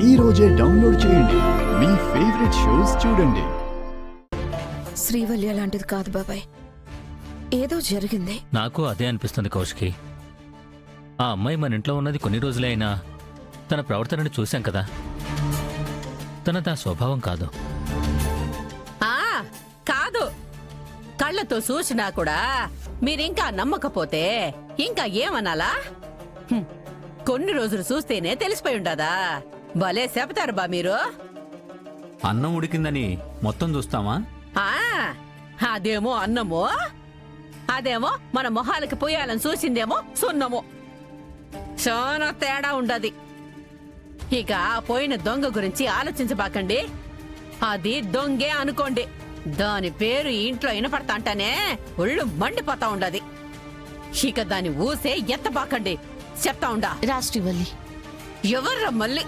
ఈ రోజే డౌన్లోడ్ చేయండి. మీ ఫేవరెట్ షోస్ చూడండి. శ్రీవల్య లాంటిది కాదు బాబాయ్, ఏదో జరిగింది. నాకు అదే అనిపిస్తుంది కౌశికి. ఆ అమ్మాయి మన ఇంట్లో ఉన్నది కొన్ని రోజులే అయినా తన ప్రవర్తనని చూశాం కదా, తనది ఆ స్వభావం కాదు. కాదు, కళ్ళతో చూసినా కూడా మీరింకా నమ్మకపోతే ఇంకా ఏమనాలా? కొన్ని రోజులు చూస్తేనే తెలిసిపోయి ఉండదా? భలే చెప్తారు బా మీరు. అన్నం ఉడికిందని మొత్తం చూస్తామా? అదేమో అన్నమో, అదేమో మన మొహాలకి పోయాలని చూసిందేమో సున్నమో. చాలా తేడా ఉండది. ఇక పోయిన దొంగ గురించి ఆలోచించబాకండి. అది దొంగే అనుకోండి. దాని పేరు ఇంట్లో వినపడతాంటానే ఒళ్ళు మండిపోతా ఉండది. ఇక దాని ఊసే ఎత్తబాకండి, చెప్తా ఉండా. రాష్ట్రీవల్లి ఎవర్రా మళ్ళీ?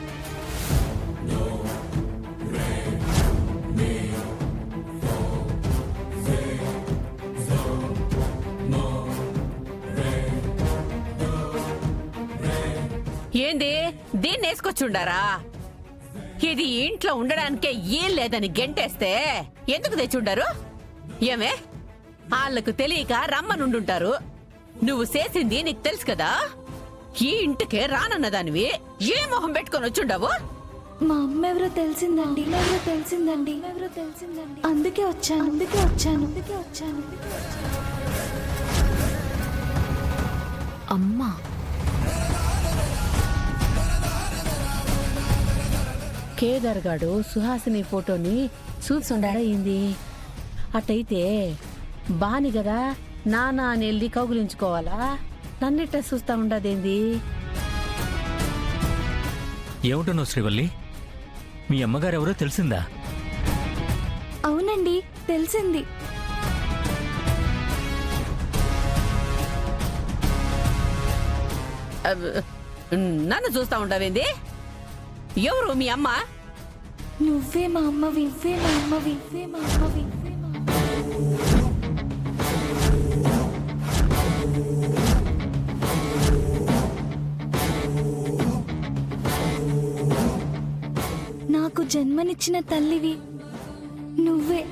ఏంది దీన్ని వేసుకొచ్చుండారా? ఇది ఇంట్లో ఉండడానికే ఏం లేదని గెంటేస్తే ఎందుకు తెచ్చుండారు? ఏమే, వాళ్ళకు తెలియక రమ్మనుండుంటారు. నువ్వు చేసింది నీకు తెలుసు కదా. ఈ ఇంటికే రానన్నదానివి ఏ మొహం పెట్టుకొని వచ్చుండావు? మా అమ్మ ఎవరో తెలిసిందండి, అందుకే వచ్చాను. అమ్మా, కేదార్ గాడు సుహాసిని ఫోటోని చూసుండాడా ఏంది? అట్టయితే బాని కదా నానా అని వెళ్ళి కౌగులించుకోవాలా? నన్నిట్ట చూస్తా ఉండదేంది? ఏమిటో శ్రీవల్లి, మీ అమ్మగారెవరో తెలిసిందా? అవునండి, తెలిసింది. నన్ను చూస్తా ఉండవేంది? ఎవరు మీ అమ్మ? నువ్వే మా అమ్మవి. నాకు జన్మనిచ్చిన తల్లివి నువ్వే.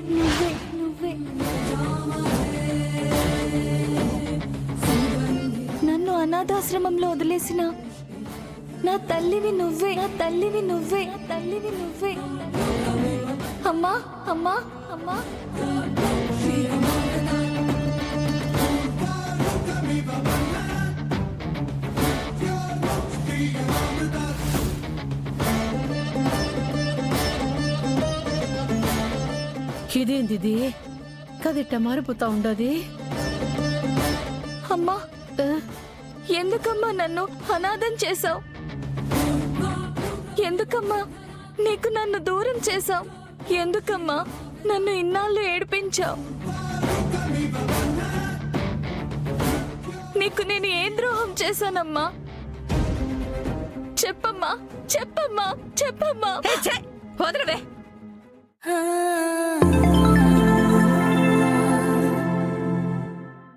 నన్ను అనాథాశ్రమంలో వదిలేసిన నా తల్లివి నువ్వే. అమ్మా. ఇదేంటిది? కదిట్ట మారిపోతా ఉండది. అమ్మా, ఎందుకమ్మా నన్ను అనాథం చేశావు? ఎందుకమ్మా నీకు నన్ను దూరం చేశావు? ఎందుకమ్మా నన్ను ఇన్నాళ్ళు ఏడిపించావు? నీకు నేను ఏం ద్రోహం చేశానమ్మా? చెప్పమ్మా. వదలవే.